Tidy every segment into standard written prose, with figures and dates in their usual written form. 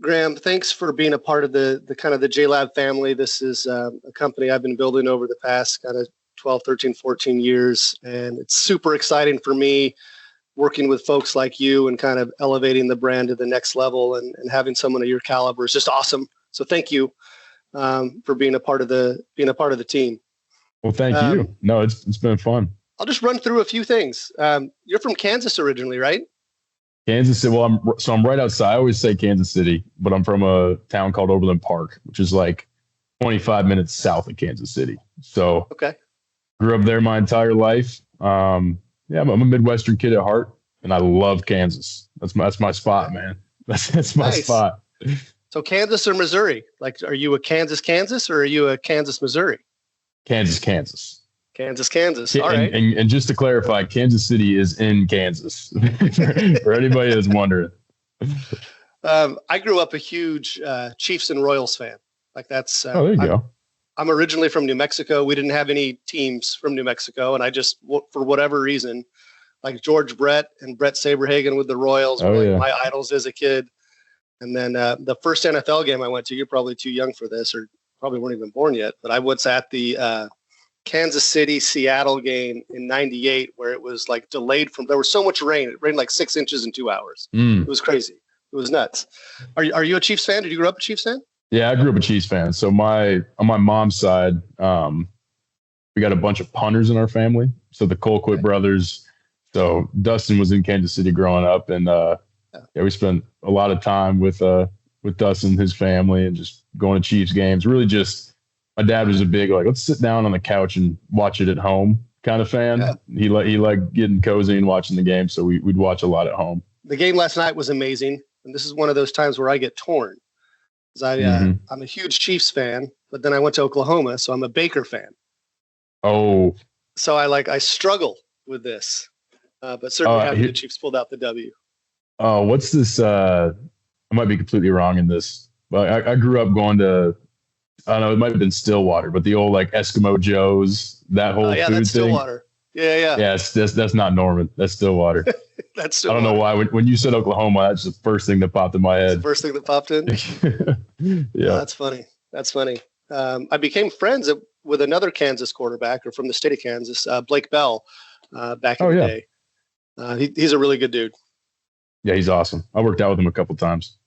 Graham, thanks for being a part of the kind of the JLab family. This is a company I've been building over the past kind of 12, 13, 14 years. And it's super exciting for me working with folks like you and kind of elevating the brand to the next level, and having someone of your caliber is just awesome. So thank you for being a part of the team. Well, thank you. No, it's been fun. I'll just run through a few things. You're from Kansas originally, right? Kansas City. Well, I'm right outside. I always say Kansas City, but I'm from a town called Overland Park, which is like 25 minutes south of Kansas City. So okay. Grew up there my entire life. I'm a Midwestern kid at heart, and I love Kansas. That's my spot, man. That's my spot. So Kansas or Missouri? Like, are you a Kansas, or are you a Kansas, Missouri? Kansas. All right. And just to clarify, Kansas City is in Kansas for anybody that's wondering. I grew up a huge Chiefs and Royals fan. Like that's. There you go. I'm originally from New Mexico. We didn't have any teams from New Mexico, and I just, for whatever reason, like George Brett and Brett Saberhagen with the Royals were my idols as a kid. And then the first NFL game I went to, you're probably too young for this, or probably weren't even born yet, but I was at the Kansas City Seattle game in '98, where it was like delayed there was so much rain. It rained like 6 inches in 2 hours. It was crazy. It was nuts. Are you a Chiefs fan? Did you grow up a Chiefs fan? Yeah, I grew up a Chiefs fan. So on my mom's side, we got a bunch of punters in our family. So the Colquitt brothers. So Dustin was in Kansas City growing up, and we spent a lot of time with Dustin and his family, and just going to Chiefs games. Really, just my dad was a big let's sit down on the couch and watch it at home kind of fan. Yeah. He liked getting cozy and watching the game, so we'd watch a lot at home. The game last night was amazing, and this is one of those times where I get torn. I'm a huge Chiefs fan, but then I went to Oklahoma, so I'm a Baker fan. Oh. So I struggle with this, but certainly happy the Chiefs pulled out the W. Oh, what's this? I might be completely wrong in this, but I grew up going to, I don't know, it might have been Stillwater, but the old Eskimo Joe's, that whole food that's thing. Stillwater. Yeah. Yeah, that's not Norman. That's Stillwater. That's Stillwater. I don't know why. When you said Oklahoma, that's the first thing that popped in my head. The first thing that popped in? Yeah. Oh, that's funny. I became friends with another Kansas quarterback, or from the state of Kansas, Blake Bell, back in the day. He's a really good dude. Yeah, he's awesome. I worked out with him a couple times.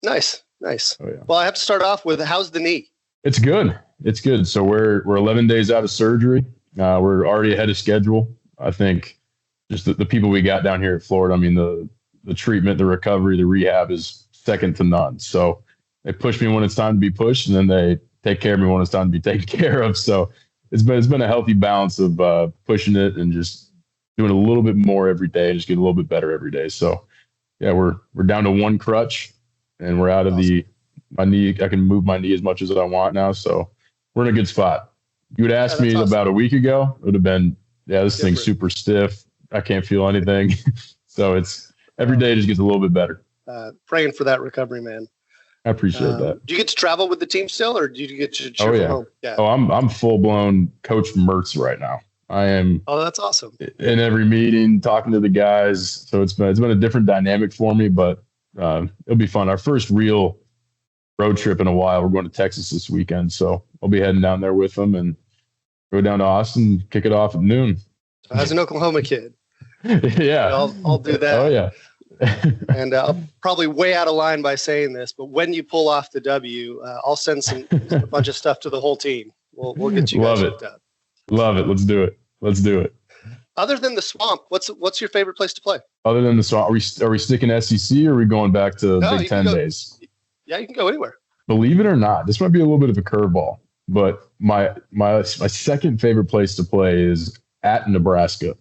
Nice. Oh, yeah. Well, I have to start off with, how's the knee? It's good. So we're 11 days out of surgery. We're already ahead of schedule. I think just the people we got down here in Florida, I mean, the treatment, the recovery, the rehab is second to none. So they push me when it's time to be pushed, and then they take care of me when it's time to be taken care of. So it's been a healthy balance of pushing it and just doing a little bit more every day, just getting a little bit better every day. So yeah, we're down to one crutch, and we're out of my knee. I can move my knee as much as I want now. So we're in a good spot. You would ask me about a week ago, it would have been, this thing's super stiff. I can't feel anything. So it's every day just gets a little bit better. Praying for that recovery, man. I appreciate that. Do you get to travel with the team still, or do you get to cheer from home? Yeah. Oh, I'm full blown Coach Mertz right now. I am. Oh, that's awesome. In every meeting, talking to the guys. So it's been a different dynamic for me, but it'll be fun. Our first real road trip in a while. We're going to Texas this weekend, so I'll be heading down there with them and go down to Austin, kick it off at noon. So as an Oklahoma kid, yeah, I'll do that. Oh yeah. And I'm probably way out of line by saying this, but when you pull off the W, I'll send a bunch of stuff to the whole team. We'll get you guys hooked up. Love it. Let's do it. Other than the swamp, what's your favorite place to play? Other than the swamp, are we sticking SEC, or are we going back to Big Ten days? Yeah, you can go anywhere. Believe it or not, this might be a little bit of a curveball, but my second favorite place to play is at Nebraska.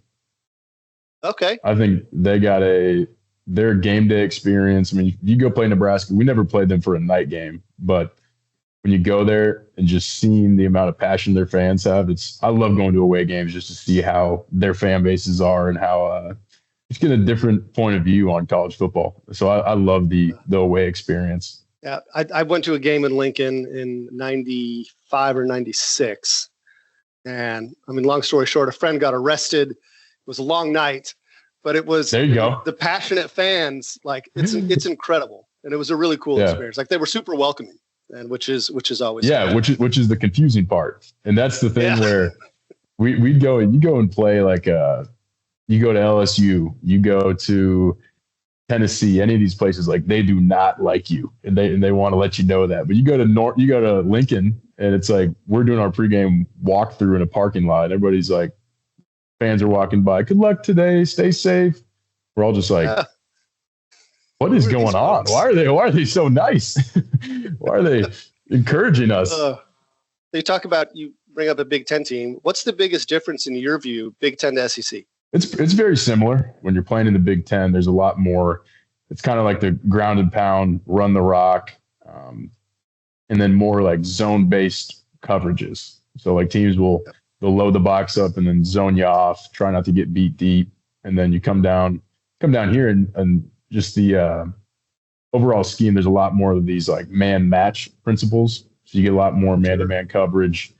Okay. I think they got their game day experience. I mean, you go play Nebraska. We never played them for a night game, but when you go there and just seeing the amount of passion their fans have, I love going to away games just to see how their fan bases are and how just get a different point of view on college football. So I love the away experience. Yeah, I went to a game in Lincoln in 95 or 96. And I mean, long story short, a friend got arrested. It was a long night, but it was there you go. The passionate fans, it's incredible. and it was a really cool experience. Like they were super welcoming, and which is always fun. which is the confusing part, and that's the thing where we'd go and play like you go to LSU, you go to Tennessee, any of these places, like they do not like you, and they want to let you know that. But you go to Lincoln, and it's like we're doing our pregame walkthrough in a parking lot. Everybody's like, fans are walking by. Good luck today. Stay safe. We're all just like, what is going on? Why are they so nice? Why are they encouraging us? You bring up a Big Ten team. What's the biggest difference in your view, Big Ten to SEC? It's very similar. When you're playing in the Big Ten, there's a lot more. It's kind of like the ground and pound, run the rock, and then more like zone-based coverages. So like teams they'll load the box up and then zone you off, try not to get beat deep, and then you come down here and just the overall scheme. There's a lot more of these like man match principles. So you get a lot more man-to-man coverage.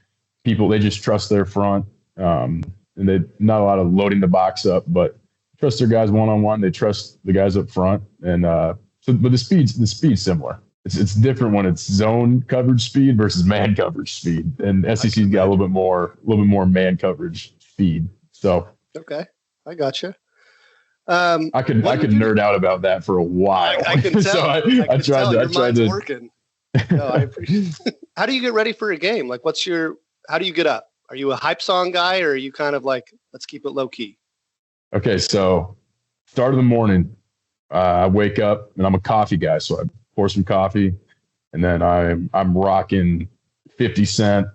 People, they just trust their front. And they not a lot of loading the box up, but trust their guys one-on-one. They trust the guys up front. And but the speed's similar. It's different when it's zone coverage speed versus man coverage speed. And SEC's got a little bit more man coverage speed. So okay, I gotcha. I could nerd out about that for a while. I can tell. So I tried to working. No, I appreciate it. How do you get ready for a game? Like how do you get up? Are you a hype song guy, or are you kind of like, let's keep it low key? Okay. So start of the morning, I wake up and I'm a coffee guy. So I pour some coffee, and then I'm rocking 50 Cent,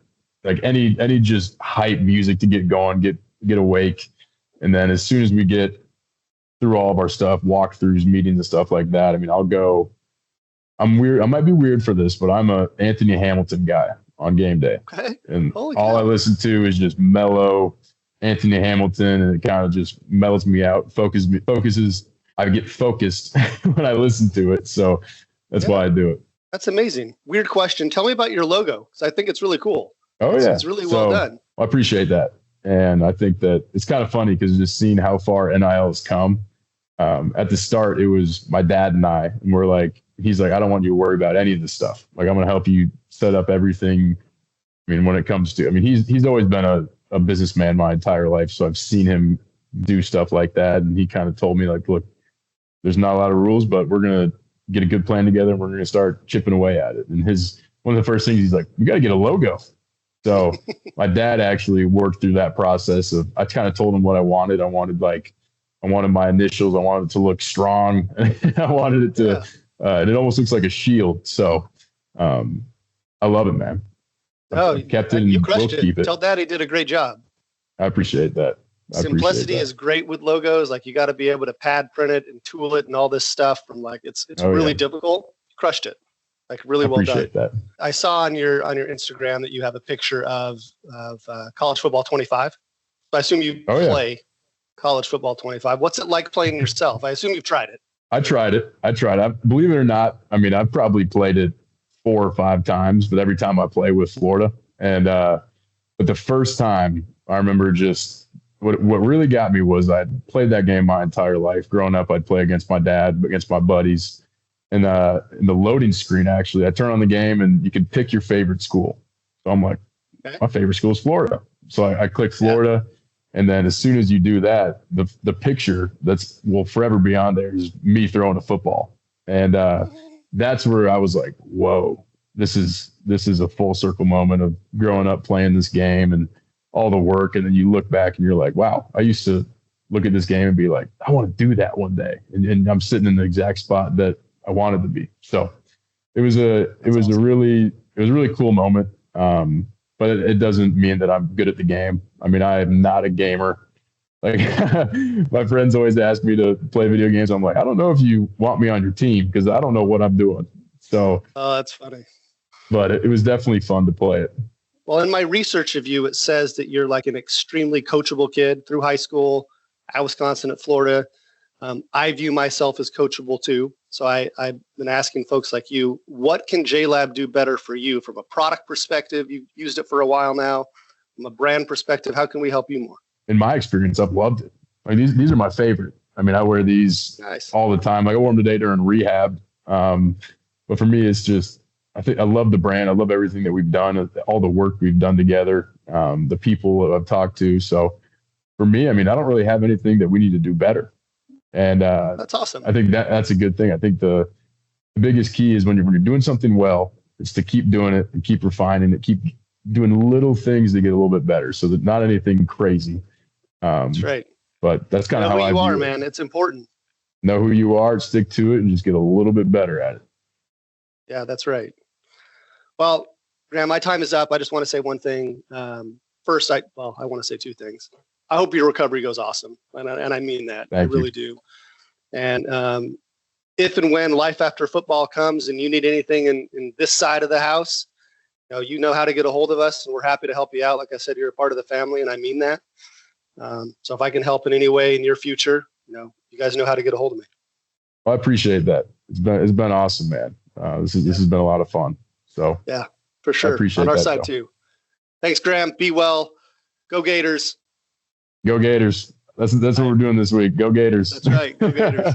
like any just hype music to get going, get awake. And then as soon as we get through all of our stuff, walkthroughs, meetings and stuff like that, I mean, I'm weird. I might be weird for this, but I'm a Anthony Hamilton guy on game day. Okay. And all I listen to is just mellow Anthony Hamilton, and it kind of just mellows me out, focuses. I get focused when I listen to it. So that's why I do it. That's amazing. Weird question. Tell me about your logo, because I think it's really cool. Oh, yeah. It's really well done. I appreciate that. And I think that it's kind of funny because just seeing how far NIL has come. At the start, it was my dad and I, and we're like, he's like, I don't want you to worry about any of this stuff. Like, I'm going to help you set up everything. I mean, when it comes to, he's always been a businessman my entire life. So I've seen him do stuff like that. And he kind of told me like, look, there's not a lot of rules, but we're going to get a good plan together, and we're going to start chipping away at it. And one of the first things he's like, we got to get a logo. So my dad actually worked through that process of, I kind of told him what I wanted. I wanted my initials. I wanted it to look strong. I wanted it to, and it almost looks like a shield. So I love it, man. Oh, kept it. You crushed it. Keep it. Tell Daddy did a great job. I appreciate that. Simplicity is great with logos. Like, you got to be able to pad print it and tool it and all this stuff. From like, it's really difficult. You crushed it. Like, really well done. Appreciate that. I saw on your Instagram that you have a picture of college football 25. So I assume you play college football 25. What's it like playing yourself? I assume you've tried it. I tried it. I believe it or not, I've probably played it 4 or 5 times, but every time I play with Florida. And but the first time, I remember just what really got me was I'd played that game my entire life. Growing up, I'd play against my dad, against my buddies. And in the loading screen, actually, I turn on the game and you can pick your favorite school. So I'm like, my favorite school is Florida. So I click Florida. Yeah. And then as soon as you do that, the picture will forever be on there is me throwing a football. And that's where I was like, whoa, this is a full circle moment of growing up playing this game and all the work. And then you look back and you're like, wow, I used to look at this game and be like, I want to do that one day. And I'm sitting in the exact spot that I wanted to be. So it was a really cool moment. But it doesn't mean that I'm good at the game. I am not a gamer. Like, my friends always ask me to play video games. I'm like, I don't know if you want me on your team because I don't know what I'm doing. So, oh, that's funny. But it was definitely fun to play it. Well, in my research of you, it says that you're like an extremely coachable kid through high school, at Wisconsin, at Florida. I view myself as coachable too. So I've been asking folks like you, what can JLab do better for you from a product perspective? You've used it for a while now. From a brand perspective, how can we help you more? In my experience, I've loved it. Like these are my favorite. I wear these all the time. Like, I wore them today during rehab. But for me, it's just, I love the brand. I love everything that we've done, all the work we've done together, the people that I've talked to. So for me, I mean, I don't really have anything that we need to do better. And that's awesome. I think that's a good thing. I think the biggest key is when you're doing something well, is to keep doing it and keep refining it, keep doing little things to get a little bit better, so that not anything crazy. That's right. But that's kind of how I view it. Man. It's important. Know who you are, stick to it, and just get a little bit better at it. Yeah, that's right. Well, Graham, my time is up. I just want to say one thing. First, I want to say two things. I hope your recovery goes awesome, and I mean that. I really do. And if and when life after football comes and you need anything in this side of the house, you know how to get a hold of us, and we're happy to help you out. Like I said, you're a part of the family, and I mean that. So if I can help in any way in your future, you guys know how to get a hold of me. Well, I appreciate that. It's been awesome, man. This has been a lot of fun. So yeah, for sure. I appreciate on our that, side too. Thanks, Graham. Be well. Go Gators. Go Gators. That's what we're doing this week. Go Gators. That's right. Go Gators.